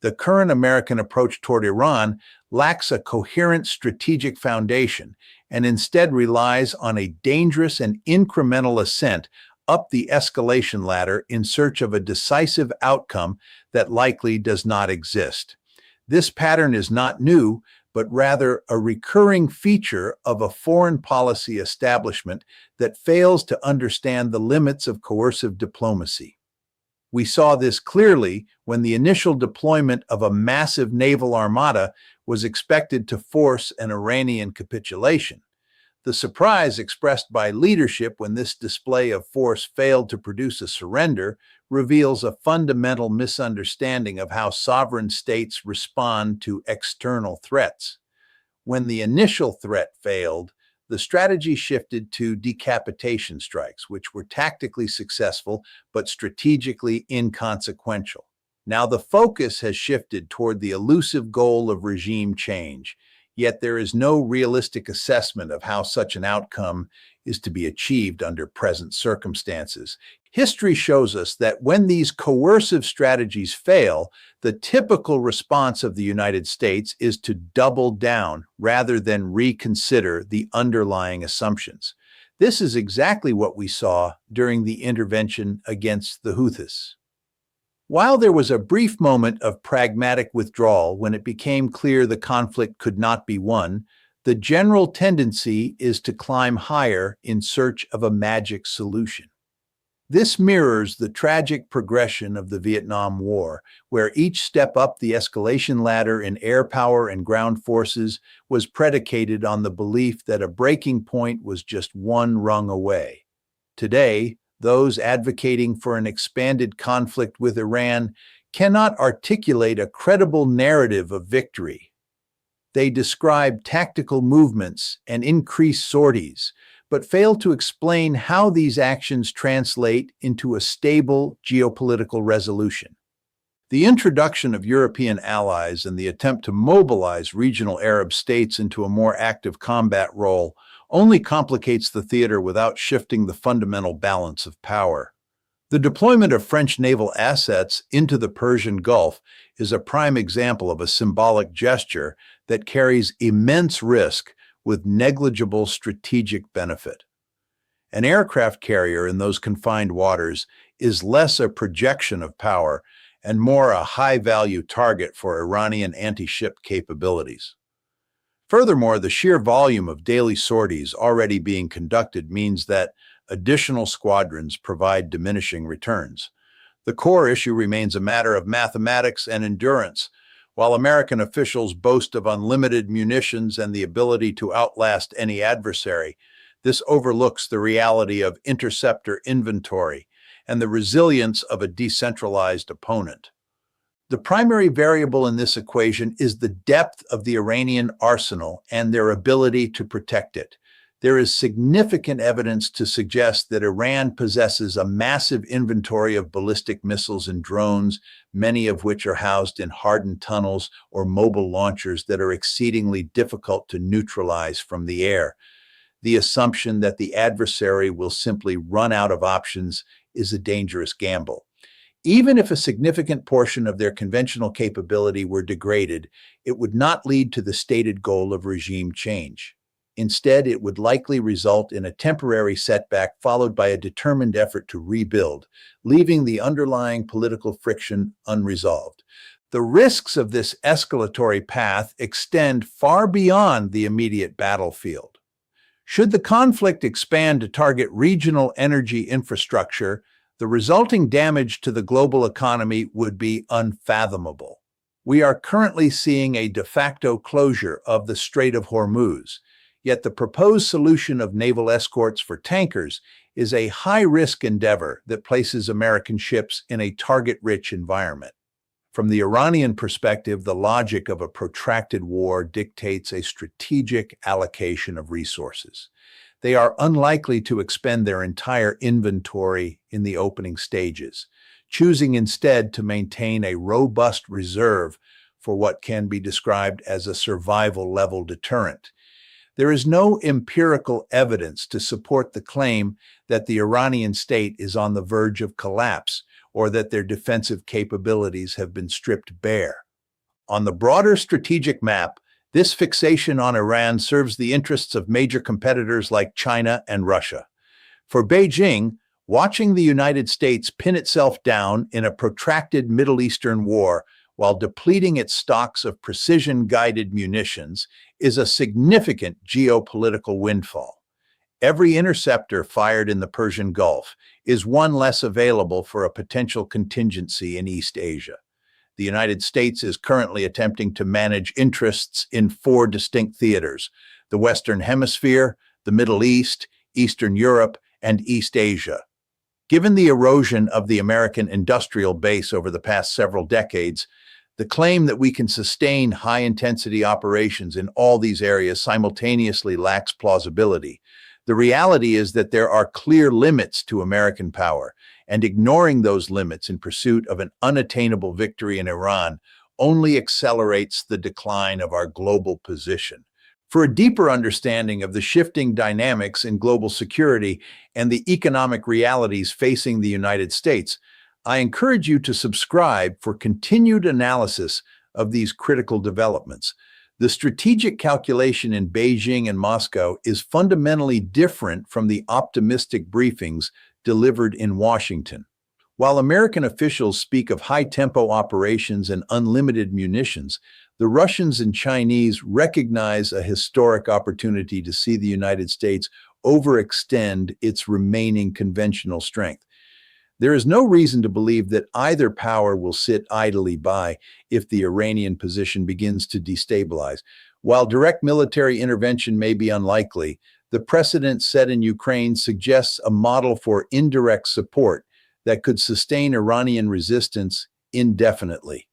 The current American approach toward Iran lacks a coherent strategic foundation and instead relies on a dangerous and incremental ascent up the escalation ladder in search of a decisive outcome that likely does not exist. This pattern is not new, but rather a recurring feature of a foreign policy establishment that fails to understand the limits of coercive diplomacy. We saw this clearly when the initial deployment of a massive naval armada was expected to force an Iranian capitulation. The surprise expressed by leadership when this display of force failed to produce a surrender reveals a fundamental misunderstanding of how sovereign states respond to external threats. When the initial threat failed, the strategy shifted to decapitation strikes, which were tactically successful but strategically inconsequential. Now the focus has shifted toward the elusive goal of regime change, yet there is no realistic assessment of how such an outcome is to be achieved under present circumstances. History shows us that when these coercive strategies fail, the typical response of the United States is to double down rather than reconsider the underlying assumptions. This is exactly what we saw during the intervention against the Houthis. While there was a brief moment of pragmatic withdrawal when it became clear the conflict could not be won, the general tendency is to climb higher in search of a magic solution. This mirrors the tragic progression of the Vietnam War, where each step up the escalation ladder in air power and ground forces was predicated on the belief that a breaking point was just one rung away. Today, those advocating for an expanded conflict with Iran cannot articulate a credible narrative of victory. They describe tactical movements and increased sorties, but fail to explain how these actions translate into a stable geopolitical resolution. The introduction of European allies and the attempt to mobilize regional Arab states into a more active combat role only complicates the theater without shifting the fundamental balance of power. The deployment of French naval assets into the Persian Gulf is a prime example of a symbolic gesture that carries immense risk with negligible strategic benefit. An aircraft carrier in those confined waters is less a projection of power and more a high-value target for Iranian anti-ship capabilities. Furthermore, the sheer volume of daily sorties already being conducted means that additional squadrons provide diminishing returns. The core issue remains a matter of mathematics and endurance. While American officials boast of unlimited munitions and the ability to outlast any adversary, this overlooks the reality of interceptor inventory and the resilience of a decentralized opponent. The primary variable in this equation is the depth of the Iranian arsenal and their ability to protect it. There is significant evidence to suggest that Iran possesses a massive inventory of ballistic missiles and drones, many of which are housed in hardened tunnels or mobile launchers that are exceedingly difficult to neutralize from the air. The assumption that the adversary will simply run out of options is a dangerous gamble. Even if a significant portion of their conventional capability were degraded, it would not lead to the stated goal of regime change. Instead, it would likely result in a temporary setback followed by a determined effort to rebuild, leaving the underlying political friction unresolved. The risks of this escalatory path extend far beyond the immediate battlefield. Should the conflict expand to target regional energy infrastructure, the resulting damage to the global economy would be unfathomable. We are currently seeing a de facto closure of the Strait of Hormuz, yet the proposed solution of naval escorts for tankers is a high-risk endeavor that places American ships in a target-rich environment. From the Iranian perspective, the logic of a protracted war dictates a strategic allocation of resources. They are unlikely to expend their entire inventory in the opening stages, choosing instead to maintain a robust reserve for what can be described as a survival-level deterrent. There is no empirical evidence to support the claim that the Iranian state is on the verge of collapse or that their defensive capabilities have been stripped bare. On the broader strategic map, this fixation on Iran serves the interests of major competitors like China and Russia. For Beijing, watching the United States pin itself down in a protracted Middle Eastern war while depleting its stocks of precision-guided munitions is a significant geopolitical windfall. Every interceptor fired in the Persian Gulf is one less available for a potential contingency in East Asia. The United States is currently attempting to manage interests in four distinct theaters: the Western Hemisphere, the Middle East, Eastern Europe, and East Asia. Given the erosion of the American industrial base over the past several decades, the claim that we can sustain high-intensity operations in all these areas simultaneously lacks plausibility. The reality is that there are clear limits to American power, and ignoring those limits in pursuit of an unattainable victory in Iran only accelerates the decline of our global position. For a deeper understanding of the shifting dynamics in global security and the economic realities facing the United States, I encourage you to subscribe for continued analysis of these critical developments. The strategic calculation in Beijing and Moscow is fundamentally different from the optimistic briefings delivered in Washington. While American officials speak of high-tempo operations and unlimited munitions, the Russians and Chinese recognize a historic opportunity to see the United States overextend its remaining conventional strength. There is no reason to believe that either power will sit idly by if the Iranian position begins to destabilize. While direct military intervention may be unlikely, the precedent set in Ukraine suggests a model for indirect support that could sustain Iranian resistance indefinitely.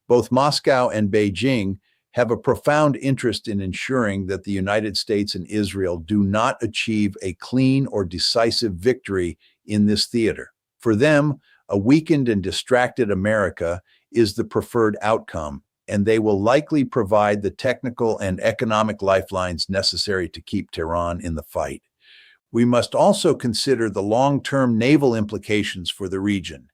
Both Moscow and Beijing have a profound interest in ensuring that the United States and Israel do not achieve a clean or decisive victory in this theater. For them, a weakened and distracted America is the preferred outcome, and they will likely provide the technical and economic lifelines necessary to keep Tehran in the fight. We must also consider the long-term naval implications for the region.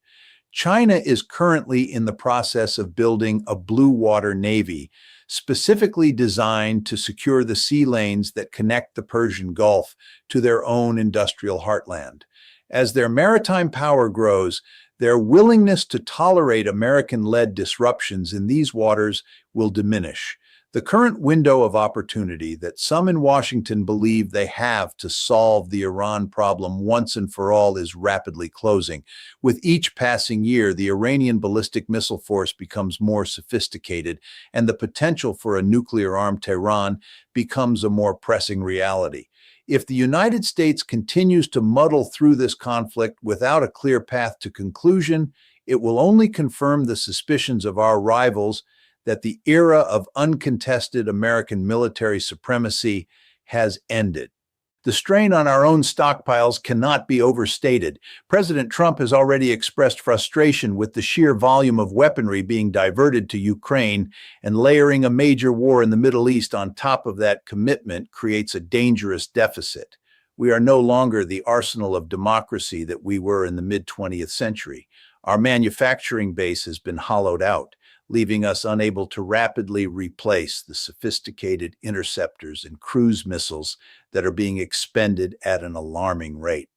China is currently in the process of building a blue water navy, specifically designed to secure the sea lanes that connect the Persian Gulf to their own industrial heartland. As their maritime power grows, their willingness to tolerate American-led disruptions in these waters will diminish. The current window of opportunity that some in Washington believe they have to solve the Iran problem once and for all is rapidly closing. With each passing year, the Iranian ballistic missile force becomes more sophisticated, and the potential for a nuclear-armed Tehran becomes a more pressing reality. If the United States continues to muddle through this conflict without a clear path to conclusion, it will only confirm the suspicions of our rivals that the era of uncontested American military supremacy has ended. The strain on our own stockpiles cannot be overstated. President Trump has already expressed frustration with the sheer volume of weaponry being diverted to Ukraine, and layering a major war in the Middle East on top of that commitment creates a dangerous deficit. We are no longer the arsenal of democracy that we were in the mid-20th century. Our manufacturing base has been hollowed out, leaving us unable to rapidly replace the sophisticated interceptors and cruise missiles that are being expended at an alarming rate.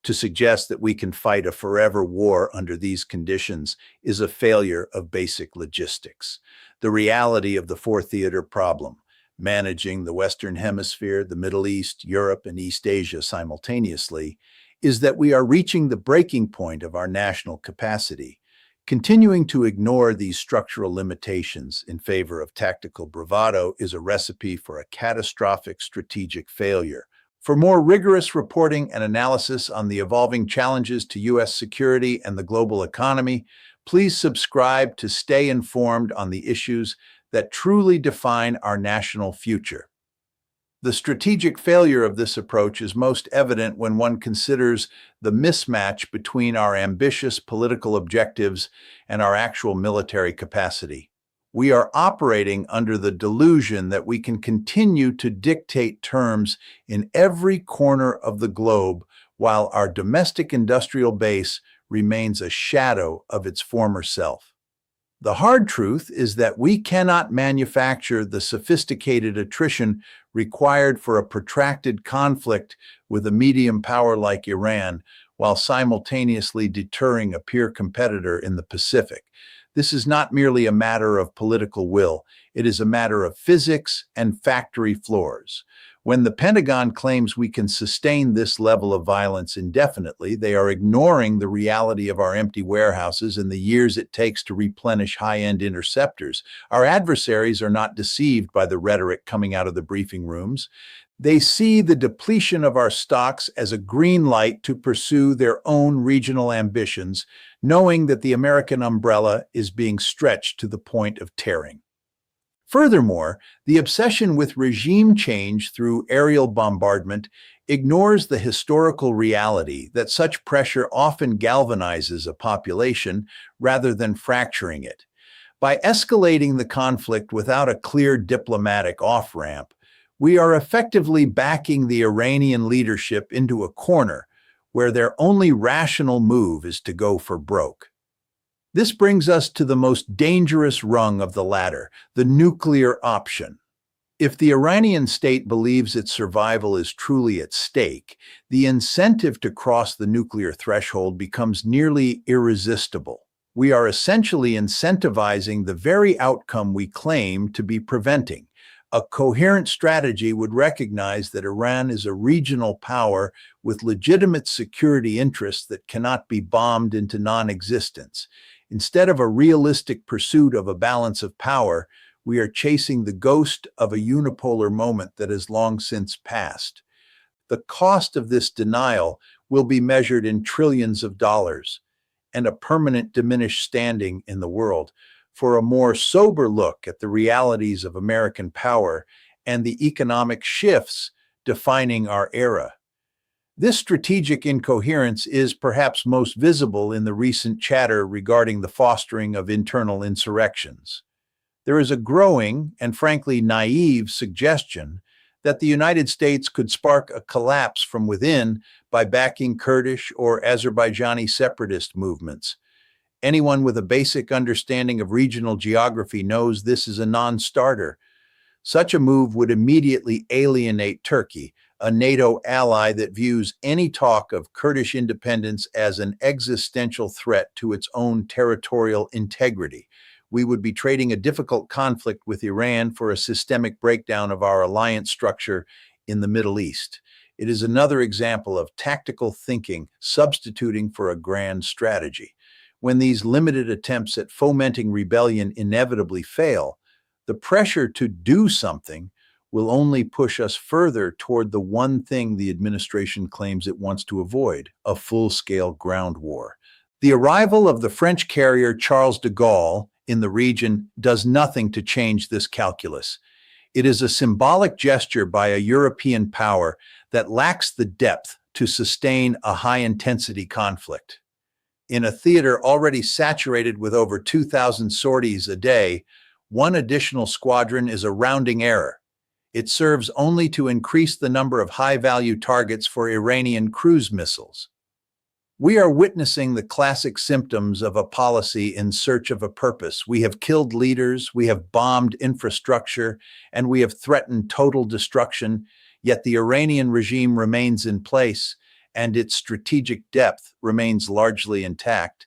To suggest that we can fight a forever war under these conditions is a failure of basic logistics. The reality of the four-theater problem, managing the Western Hemisphere, the Middle East, Europe, and East Asia simultaneously, is that we are reaching the breaking point of our national capacity. Continuing to ignore these structural limitations in favor of tactical bravado is a recipe for a catastrophic strategic failure. For more rigorous reporting and analysis on the evolving challenges to U.S. security and the global economy, please subscribe to stay informed on the issues that truly define our national future. The strategic failure of this approach is most evident when one considers the mismatch between our ambitious political objectives and our actual military capacity. We are operating under the delusion that we can continue to dictate terms in every corner of the globe while our domestic industrial base remains a shadow of its former self. The hard truth is that we cannot manufacture the sophisticated attrition required for a protracted conflict with a medium power like Iran, while simultaneously deterring a peer competitor in the Pacific. This is not merely a matter of political will, it is a matter of physics and factory floors. When the Pentagon claims we can sustain this level of violence indefinitely, they are ignoring the reality of our empty warehouses and the years it takes to replenish high-end interceptors. Our adversaries are not deceived by the rhetoric coming out of the briefing rooms. They see the depletion of our stocks as a green light to pursue their own regional ambitions, knowing that the American umbrella is being stretched to the point of tearing. Furthermore, the obsession with regime change through aerial bombardment ignores the historical reality that such pressure often galvanizes a population rather than fracturing it. By escalating the conflict without a clear diplomatic off-ramp, we are effectively backing the Iranian leadership into a corner where their only rational move is to go for broke. This brings us to the most dangerous rung of the ladder, the nuclear option. If the Iranian state believes its survival is truly at stake, the incentive to cross the nuclear threshold becomes nearly irresistible. We are essentially incentivizing the very outcome we claim to be preventing. A coherent strategy would recognize that Iran is a regional power with legitimate security interests that cannot be bombed into non-existence. Instead of a realistic pursuit of a balance of power, we are chasing the ghost of a unipolar moment that has long since passed. The cost of this denial will be measured in trillions of dollars and a permanent diminished standing in the world. For a more sober look at the realities of American power and the economic shifts defining our era. This strategic incoherence is perhaps most visible in the recent chatter regarding the fostering of internal insurrections. There is a growing and frankly naive suggestion that the United States could spark a collapse from within by backing Kurdish or Azerbaijani separatist movements. Anyone with a basic understanding of regional geography knows this is a non-starter. Such a move would immediately alienate Turkey, a NATO ally that views any talk of Kurdish independence as an existential threat to its own territorial integrity. We would be trading a difficult conflict with Iran for a systemic breakdown of our alliance structure in the Middle East. It is another example of tactical thinking substituting for a grand strategy. When these limited attempts at fomenting rebellion inevitably fail, the pressure to do something will only push us further toward the one thing the administration claims it wants to avoid, a full-scale ground war. The arrival of the French carrier Charles de Gaulle in the region does nothing to change this calculus. It is a symbolic gesture by a European power that lacks the depth to sustain a high-intensity conflict. In a theater already saturated with over 2,000 sorties a day, one additional squadron is a rounding error. It serves only to increase the number of high-value targets for Iranian cruise missiles. We are witnessing the classic symptoms of a policy in search of a purpose. We have killed leaders, we have bombed infrastructure, and we have threatened total destruction, yet the Iranian regime remains in place, and its strategic depth remains largely intact.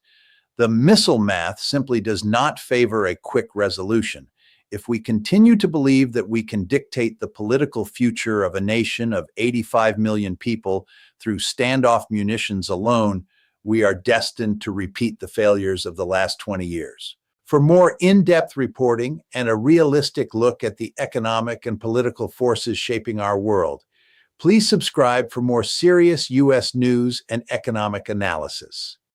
The missile math simply does not favor a quick resolution. If we continue to believe that we can dictate the political future of a nation of 85 million people through standoff munitions alone, we are destined to repeat the failures of the last 20 years. For more in-depth reporting and a realistic look at the economic and political forces shaping our world, please subscribe for more serious U.S. news and economic analysis.